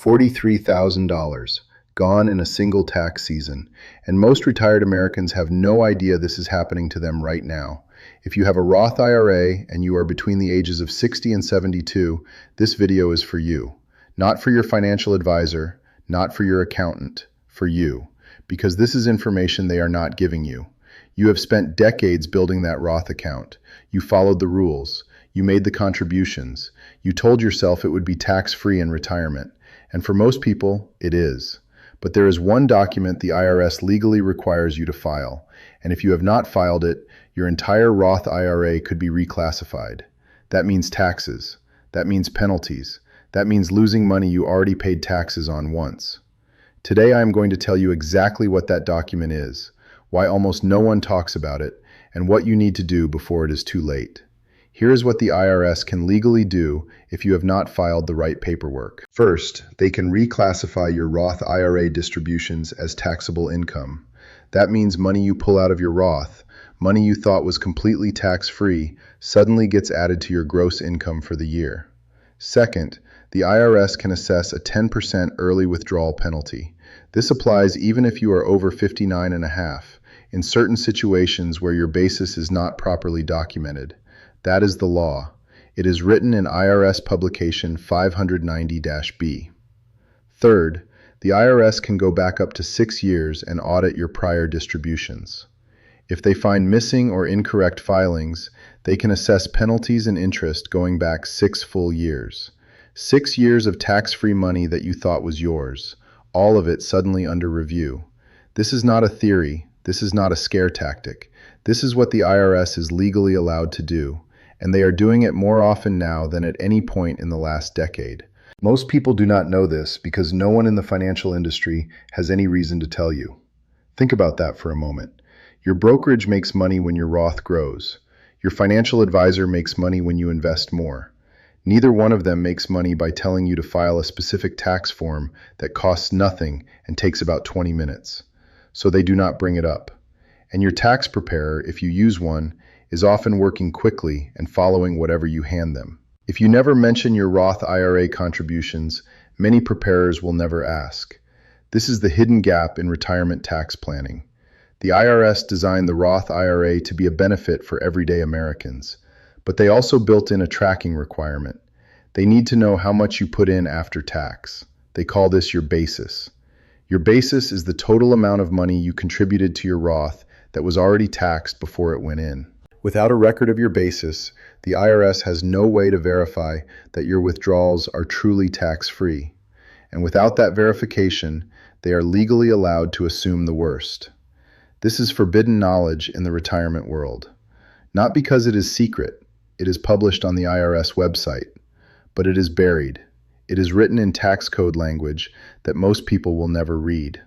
$43,000, gone in a single tax season. And most retired Americans have no idea this is happening to them right now. If you have a Roth IRA and you are between the ages of 60 and 72, this video is for you. Not for your financial advisor, not for your accountant, for you. Because this is information they are not giving you. You have spent decades building that Roth account. You followed the rules. You made the contributions. You told yourself it would be tax-free in retirement. And for most people, it is. But there is one document the IRS legally requires you to file. And if you have not filed it, your entire Roth IRA could be reclassified. That means taxes. That means penalties. That means losing money you already paid taxes on once. Today I am going to tell you exactly what that document is, why almost no one talks about it, and what you need to do before it is too late. Here is what the IRS can legally do if you have not filed the right paperwork. First, they can reclassify your Roth IRA distributions as taxable income. That means money you pull out of your Roth, money you thought was completely tax-free, suddenly gets added to your gross income for the year. Second, the IRS can assess a 10% early withdrawal penalty. This applies even if you are over 59 and a half, in certain situations where your basis is not properly documented. That is the law. It is written in IRS Publication 590-B. Third, the IRS can go back up to 6 years and audit your prior distributions. If they find missing or incorrect filings, they can assess penalties and interest going back 6 full years. 6 years of tax-free money that you thought was yours, all of it suddenly under review. This is not a theory. This is not a scare tactic. This is what the IRS is legally allowed to do, and they are doing it more often now than at any point in the last decade. Most people do not know this because no one in the financial industry has any reason to tell you. Think about that for a moment. Your brokerage makes money when your Roth grows. Your financial advisor makes money when you invest more. Neither one of them makes money by telling you to file a specific tax form that costs nothing and takes about 20 minutes. So they do not bring it up. And your tax preparer, if you use one, is often working quickly and following whatever you hand them. If you never mention your Roth IRA contributions, many preparers will never ask. This is the hidden gap in retirement tax planning. The IRS designed the Roth IRA to be a benefit for everyday Americans, but they also built in a tracking requirement. They need to know how much you put in after tax. They call this your basis. Your basis is the total amount of money you contributed to your Roth that was already taxed before it went in. Without a record of your basis, the IRS has no way to verify that your withdrawals are truly tax-free. And without that verification, they are legally allowed to assume the worst. This is forbidden knowledge in the retirement world. Not because it is secret, it is published on the IRS website, but it is buried. It is written in tax code language that most people will never read.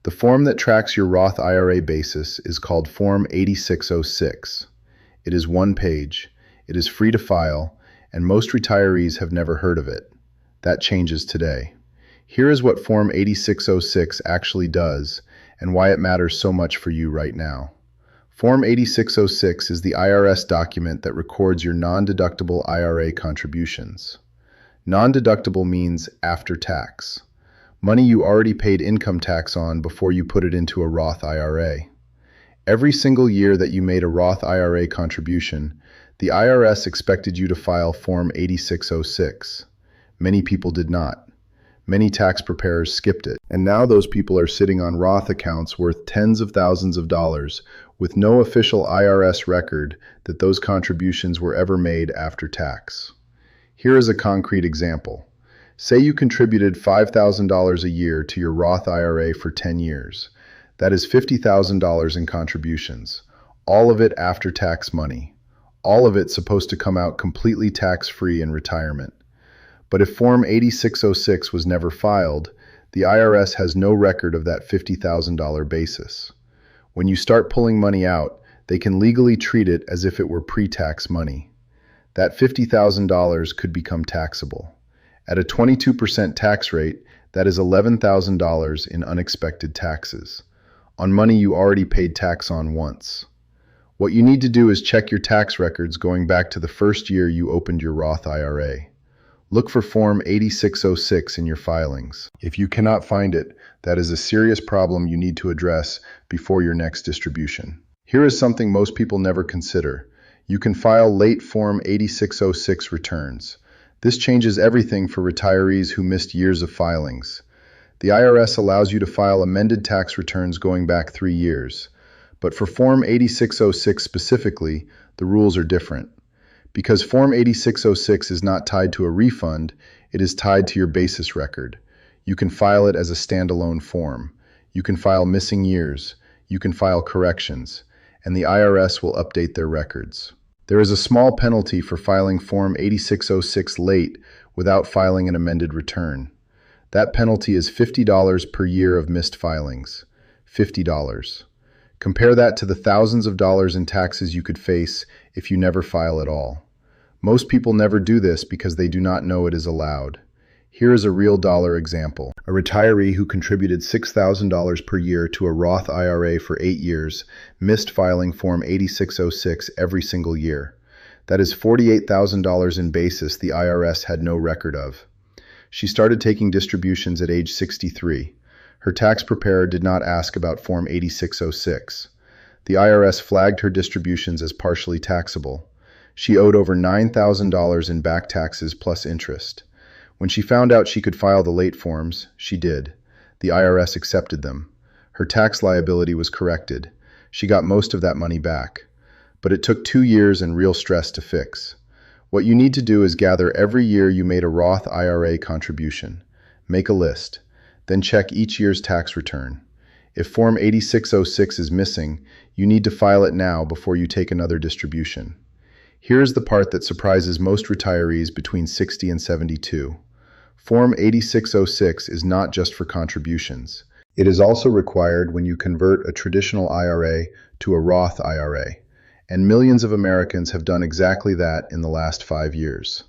The form that tracks your Roth IRA basis is called Form 8606. It is one page. It is free to file, and most retirees have never heard of it. That changes today. Here is what Form 8606 actually does and why it matters so much for you right now. Form 8606 is the IRS document that records your non-deductible IRA contributions. Non-deductible means after tax. Money you already paid income tax on before you put it into a Roth IRA. Every single year that you made a Roth IRA contribution, the IRS expected you to file Form 8606. Many people did not. Many tax preparers skipped it. And now those people are sitting on Roth accounts worth tens of thousands of dollars with no official IRS record that those contributions were ever made after tax. Here is a concrete example. Say you contributed $5,000 a year to your Roth IRA for 10 years. That is $50,000 in contributions, all of it after-tax money, all of it supposed to come out completely tax-free in retirement. But if Form 8606 was never filed, the IRS has no record of that $50,000 basis. When you start pulling money out, they can legally treat it as if it were pre-tax money. That $50,000 could become taxable. At a 22% tax rate, that is $11,000 in unexpected taxes, on money you already paid tax on once. What you need to do is check your tax records going back to the first year you opened your Roth IRA. Look for Form 8606 in your filings. If you cannot find it, that is a serious problem you need to address before your next distribution. Here is something most people never consider. You can file late Form 8606 returns. This changes everything for retirees who missed years of filings. The IRS allows you to file amended tax returns going back 3 years. But for Form 8606 specifically, the rules are different. Because Form 8606 is not tied to a refund, it is tied to your basis record. You can file it as a standalone form. You can file missing years. You can file corrections. And the IRS will update their records. There is a small penalty for filing Form 8606 late without filing an amended return. That penalty is $50 per year of missed filings. $50. Compare that to the thousands of dollars in taxes you could face if you never file at all. Most people never do this because they do not know it is allowed. Here is a real dollar example. A retiree who contributed $6,000 per year to a Roth IRA for 8 years missed filing Form 8606 every single year. That is $48,000 in basis the IRS had no record of. She started taking distributions at age 63. Her tax preparer did not ask about Form 8606. The IRS flagged her distributions as partially taxable. She owed over $9,000 in back taxes plus interest. When she found out she could file the late forms, she did. The IRS accepted them. Her tax liability was corrected. She got most of that money back. But it took 2 years and real stress to fix. What you need to do is gather every year you made a Roth IRA contribution. Make a list. Then check each year's tax return. If Form 8606 is missing, you need to file it now before you take another distribution. Here is the part that surprises most retirees between 60 and 72. Form 8606 is not just for contributions. It is also required when you convert a traditional IRA to a Roth IRA, and millions of Americans have done exactly that in the last 5 years.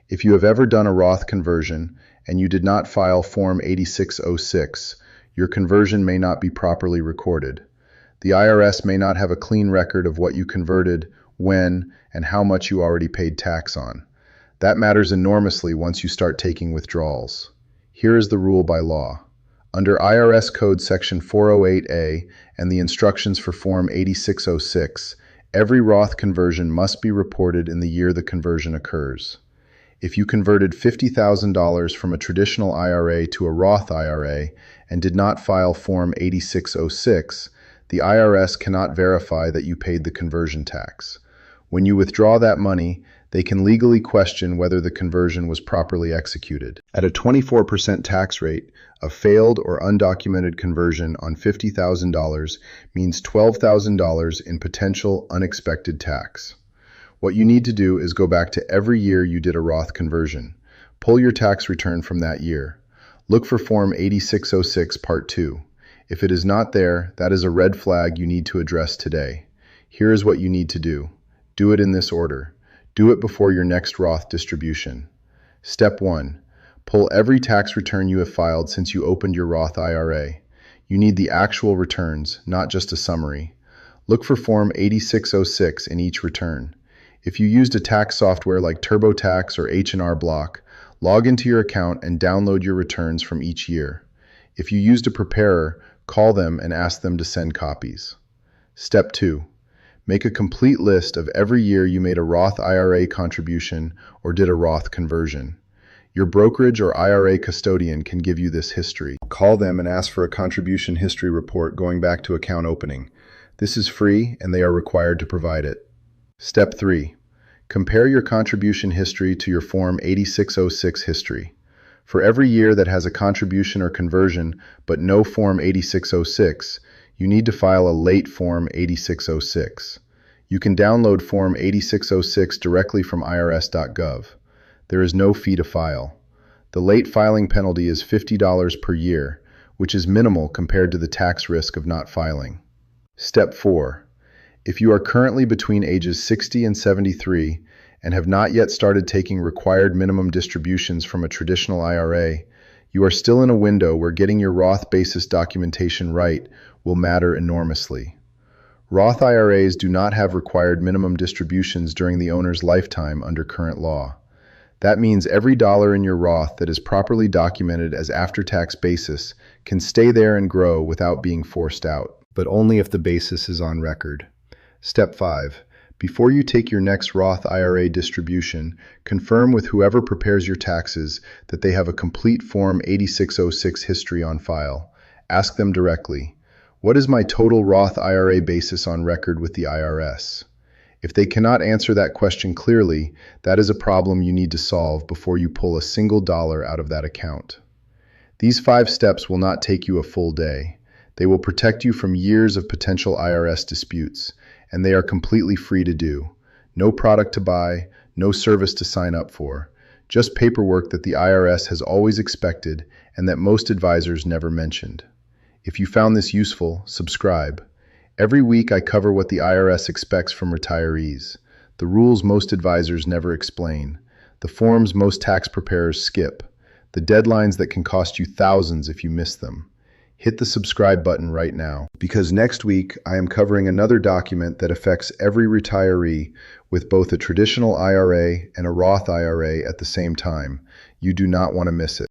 If you have ever done a Roth conversion and you did not file Form 8606, your conversion may not be properly recorded. The IRS may not have a clean record of what you converted, when, and how much you already paid tax on. That matters enormously once you start taking withdrawals. Here is the rule by law. Under IRS Code Section 408A and the instructions for Form 8606, every Roth conversion must be reported in the year the conversion occurs. If you converted $50,000 from a traditional IRA to a Roth IRA and did not file Form 8606, the IRS cannot verify that you paid the conversion tax. When you withdraw that money, they can legally question whether the conversion was properly executed. At a 24% tax rate, a failed or undocumented conversion on $50,000 means $12,000 in potential unexpected tax. What you need to do is go back to every year you did a Roth conversion. Pull your tax return from that year. Look for Form 8606 Part 2. If it is not there, that is a red flag you need to address today. Here is what you need to do. Do it in this order. Do it before your next Roth distribution. Step 1. Pull every tax return you have filed since you opened your Roth IRA. You need the actual returns, not just a summary. Look for Form 8606 in each return. If you used a tax software like TurboTax or H&R Block, log into your account and download your returns from each year. If you used a preparer, call them and ask them to send copies. Step 2. Make a complete list of every year you made a Roth IRA contribution or did a Roth conversion. Your brokerage or IRA custodian can give you this history. Call them and ask for a contribution history report going back to account opening. This is free and they are required to provide it. Step 3. Compare your contribution history to your Form 8606 history. For every year that has a contribution or conversion but no Form 8606, you need to file a late Form 8606. You can download Form 8606 directly from irs.gov. There is no fee to file. The late filing penalty is $50 per year, which is minimal compared to the tax risk of not filing. Step 4. If you are currently between ages 60 and 73 and have not yet started taking required minimum distributions from a traditional IRA, you are still in a window where getting your Roth basis documentation right will matter enormously. Roth IRAs do not have required minimum distributions during the owner's lifetime under current law. That means every dollar in your Roth that is properly documented as after-tax basis can stay there and grow without being forced out, but only if the basis is on record. Step 5. Before you take your next Roth IRA distribution, confirm with whoever prepares your taxes that they have a complete Form 8606 history on file. Ask them directly, "What is my total Roth IRA basis on record with the IRS?" If they cannot answer that question clearly, that is a problem you need to solve before you pull a single dollar out of that account. These 5 steps will not take you a full day. They will protect you from years of potential IRS disputes, and they are completely free to do. No product to buy, no service to sign up for, just paperwork that the IRS has always expected and that most advisors never mentioned. If you found this useful, subscribe. Every week I cover what the IRS expects from retirees, the rules most advisors never explain, the forms most tax preparers skip, the deadlines that can cost you thousands if you miss them. Hit the subscribe button right now, because next week I am covering another document that affects every retiree with both a traditional IRA and a Roth IRA at the same time. You do not want to miss it.